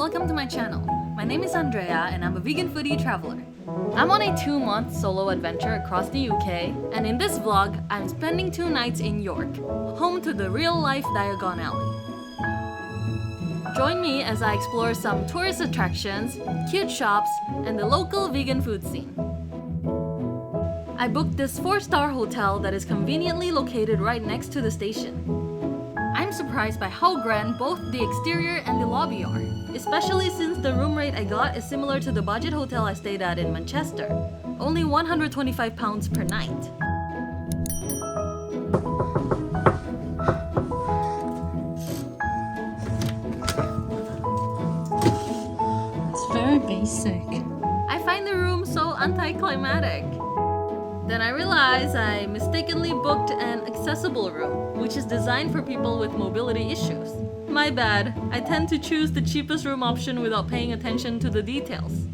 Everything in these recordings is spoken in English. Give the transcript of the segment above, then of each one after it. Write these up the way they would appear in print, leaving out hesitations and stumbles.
welcome to my channel. My name is Andrea and I'm a vegan foodie traveler. I'm on a 2-month solo adventure across the UK, and in this vlog, I'm spending 2 nights in York, home to the real-life Diagon Alley. Join me as I explore some tourist attractions, cute shops, and the local vegan food scene. I booked this 4-star hotel that is conveniently located right next to the station. I'm surprised by how grand both the exterior and the lobby are, especially since the room rate I got is similar to the budget hotel I stayed at in Manchester, only £125 per night. It's very basic. I find the room so anticlimactic. Then I realize I mistakenly booked an accessible room, which is designed for people with mobility issues. My bad, I tend to choose the cheapest room option without paying attention to the details.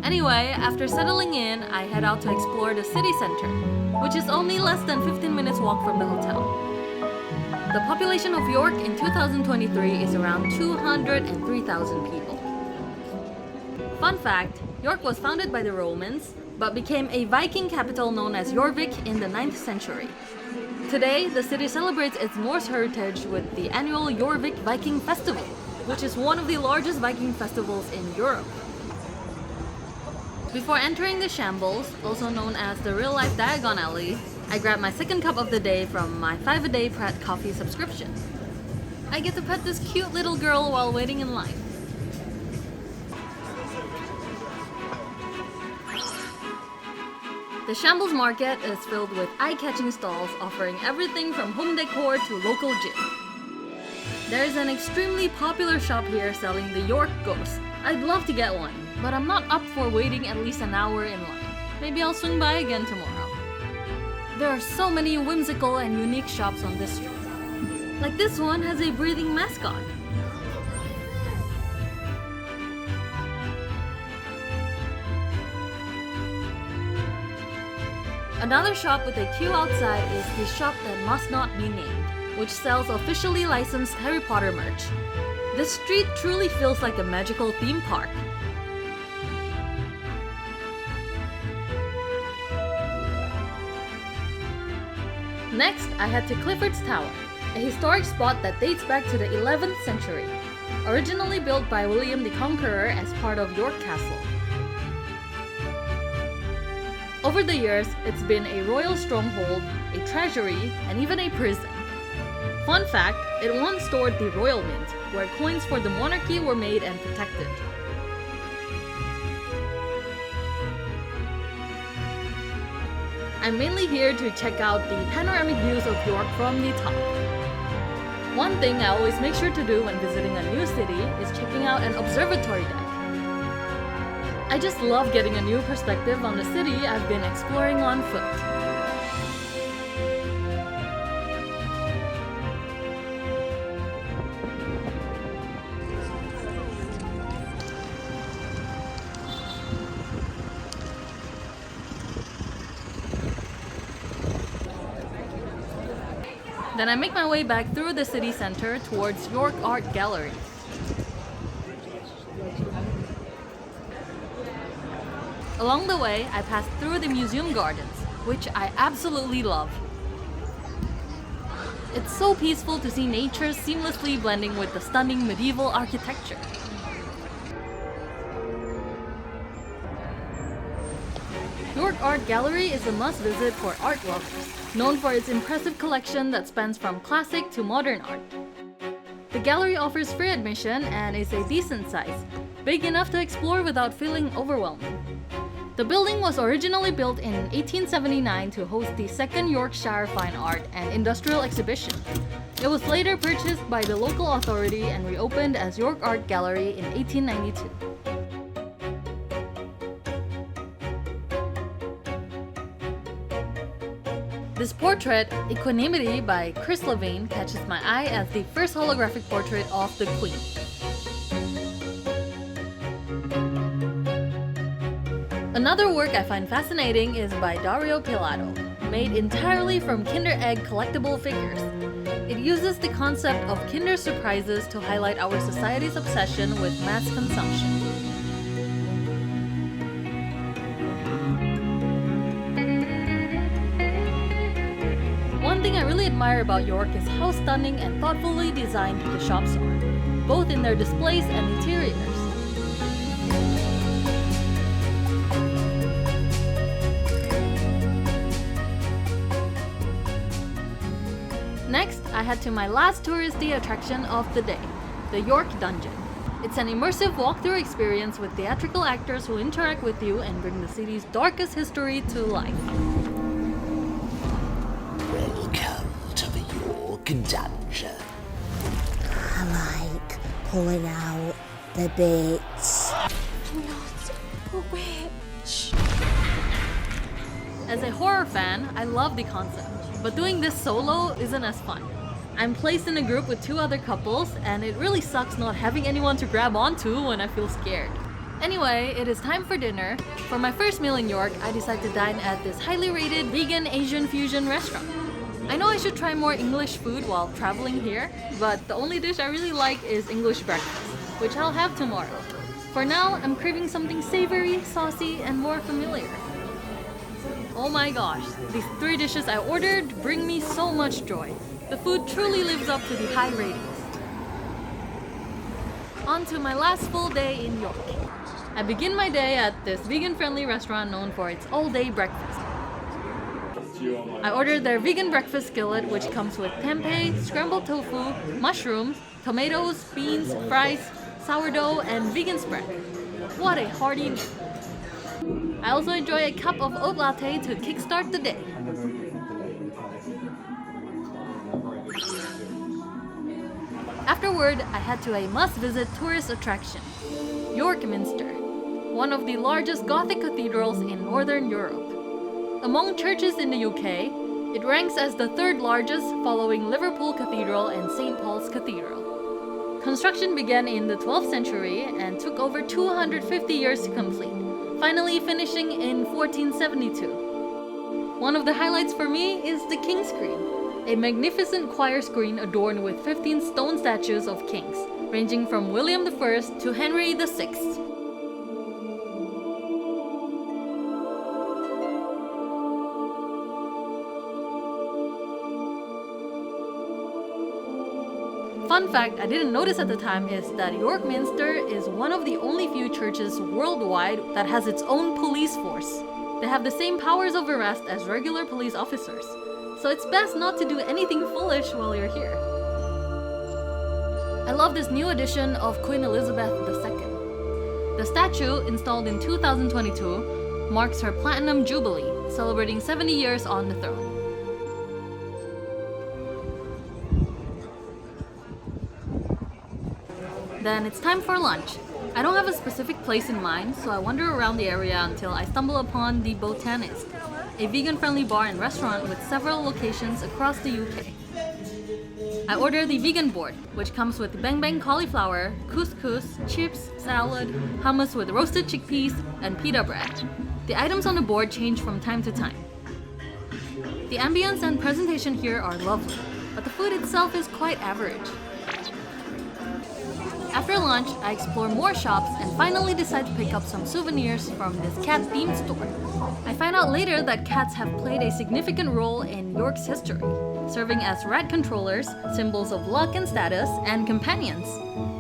Anyway, after settling in, I head out to explore the city center, which is only less than 15 minutes walk from the hotel. The population of York in 2023 is around 203,000 people. Fun fact, York was founded by the Romans, but became a Viking capital known as Jorvik in the 9th century. Today, the city celebrates its Norse heritage with the annual Jorvik Viking Festival, which is one of the largest Viking festivals in Europe. Before entering the Shambles, also known as the real-life Diagon Alley, I grabbed my second cup of the day from my 5-a-day Pret coffee subscription. I get to pet this cute little girl while waiting in line. The Shambles market is filled with eye-catching stalls offering everything from home decor to local gin. There is an extremely popular shop here selling the York Ghost. I'd love to get one, but I'm not up for waiting at least an hour in line. Maybe I'll swing by again tomorrow. There are so many whimsical and unique shops on this street. Like this one has a breathing mascot. Another shop with a queue outside is the shop that must not be named, which sells officially licensed Harry Potter merch. This street truly feels like a magical theme park. Next, I head to Clifford's Tower, a historic spot that dates back to the 11th century, originally built by William the Conqueror as part of York Castle. Over the years, it's been a royal stronghold, a treasury, and even a prison. Fun fact, it once stored the royal mint, where coins for the monarchy were made and protected. I'm mainly here to check out the panoramic views of York from the top. One thing I always make sure to do when visiting a new city is checking out an observatory deck. I just love getting a new perspective on the city I've been exploring on foot. Then I make my way back through the city center towards York Art Gallery. Along the way, I passed through the museum gardens, which I absolutely love. It's so peaceful to see nature seamlessly blending with the stunning medieval architecture. York Art Gallery is a must-visit for art lovers, known for its impressive collection that spans from classic to modern art. The gallery offers free admission and is a decent size, big enough to explore without feeling overwhelming. The building was originally built in 1879 to host the second Yorkshire Fine Art and Industrial Exhibition. It was later purchased by the local authority and reopened as York Art Gallery in 1892. This portrait, Equanimity by Chris Levine, catches my eye as the first holographic portrait of the Queen. Another work I find fascinating is by Dario Pilato. made entirely from Kinder Egg collectible figures. It uses the concept of Kinder Surprises to highlight our society's obsession with mass consumption. One thing I really admire about York is how stunning and thoughtfully designed the shops are, both in their displays and interiors. Next, I head to my last touristy attraction of the day, the York Dungeon. It's an immersive walkthrough experience with theatrical actors who interact with you and bring the city's darkest history to life. Welcome to the York Dungeon. I like pulling out the bits. I'm not a witch. As a horror fan, I love the concept, but doing this solo isn't as fun. I'm placed in a group with 2 other couples, and it really sucks not having anyone to grab onto when I feel scared. Anyway, it is time for dinner. For my first meal in York, I decided to dine at this highly rated vegan Asian fusion restaurant. I know I should try more English food while traveling here, but the only dish I really like is English breakfast, which I'll have tomorrow. For now, I'm craving something savory, saucy, and more familiar. Oh my gosh, these 3 dishes I ordered bring me so much joy. The food truly lives up to the high ratings. On to my last full day in York. I begin my day at this vegan-friendly restaurant known for its all-day breakfast. I ordered their vegan breakfast skillet, which comes with tempeh, scrambled tofu, mushrooms, tomatoes, beans, fries, sourdough, and vegan spread. What a hearty meal! I also enjoy a cup of oat latte to kickstart the day. Afterward, I head to a must-visit tourist attraction, York Minster, one of the largest Gothic cathedrals in Northern Europe. Among churches in the UK, it ranks as the 3rd largest following Liverpool Cathedral and St. Paul's Cathedral. Construction began in the 12th century and took over 250 years to complete, finally finishing in 1472. One of the highlights for me is the King Screen, a magnificent choir screen adorned with 15 stone statues of kings, ranging from William I to Henry VI. Fun fact I didn't notice at the time is that York Minster is one of the only few churches worldwide that has its own police force. They have the same powers of arrest as regular police officers, so it's best not to do anything foolish while you're here. I love this new edition of Queen Elizabeth II. The statue, installed in 2022, marks her Platinum Jubilee, celebrating 70 years on the throne. Then it's time for lunch. I don't have a specific place in mind, so I wander around the area until I stumble upon the Botanist, a vegan-friendly bar and restaurant with several locations across the UK. I order the vegan board, which comes with bang bang cauliflower, couscous, chips, salad, hummus with roasted chickpeas, and pita bread. The items on the board change from time to time. The ambience and presentation here are lovely, but the food itself is quite average. After lunch, I explore more shops and finally decide to pick up some souvenirs from this cat-themed store. I find out later that cats have played a significant role in York's history, serving as rat controllers, symbols of luck and status, and companions.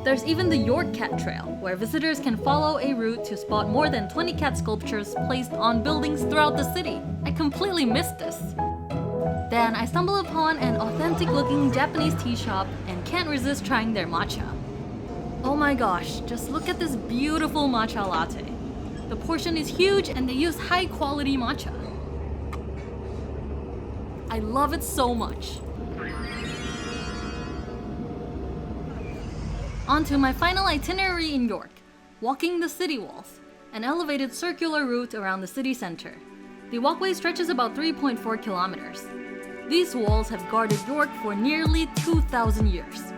There's even the York Cat Trail, where visitors can follow a route to spot more than 20 cat sculptures placed on buildings throughout the city. I completely missed this. Then I stumble upon an authentic-looking Japanese tea shop and can't resist trying their matcha. Oh my gosh, just look at this beautiful matcha latte. The portion is huge and they use high-quality matcha. I love it so much. On to my final itinerary in York, walking the city walls, an elevated circular route around the city center. The walkway stretches about 3.4 kilometers. These walls have guarded York for nearly 2,000 years.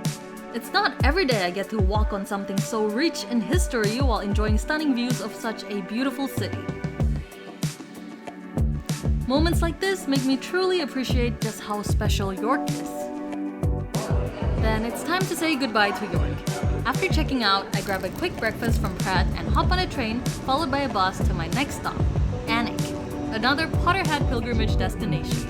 It's not every day I get to walk on something so rich in history while enjoying stunning views of such a beautiful city. Moments like this make me truly appreciate just how special York is. Then it's time to say goodbye to York. After checking out, I grab a quick breakfast from Pratt and hop on a train, followed by a bus to my next stop, Anik, another Potterhead pilgrimage destination.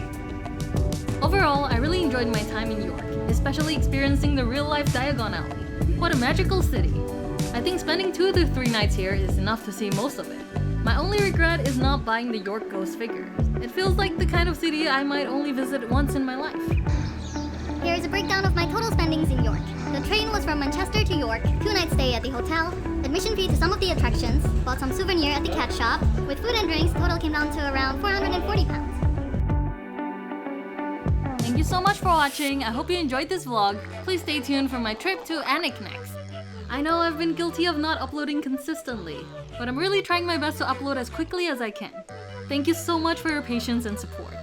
Overall, I really enjoyed my time in York, especially experiencing the real-life Diagon Alley. What a magical city! I think spending 2 to 3 nights here is enough to see most of it. My only regret is not buying the York Ghost figure. It feels like the kind of city I might only visit once in my life. Here is a breakdown of my total spendings in York. The train was from Manchester to York, 2 nights stay at the hotel, admission fee to some of the attractions, bought some souvenir at the cat shop. With food and drinks, total came down to around £440. Thank you so much for watching. I hope you enjoyed this vlog. Please stay tuned for my trip to Anik next. I know I've been guilty of not uploading consistently, but I'm really trying my best to upload as quickly as I can. Thank you so much for your patience and support.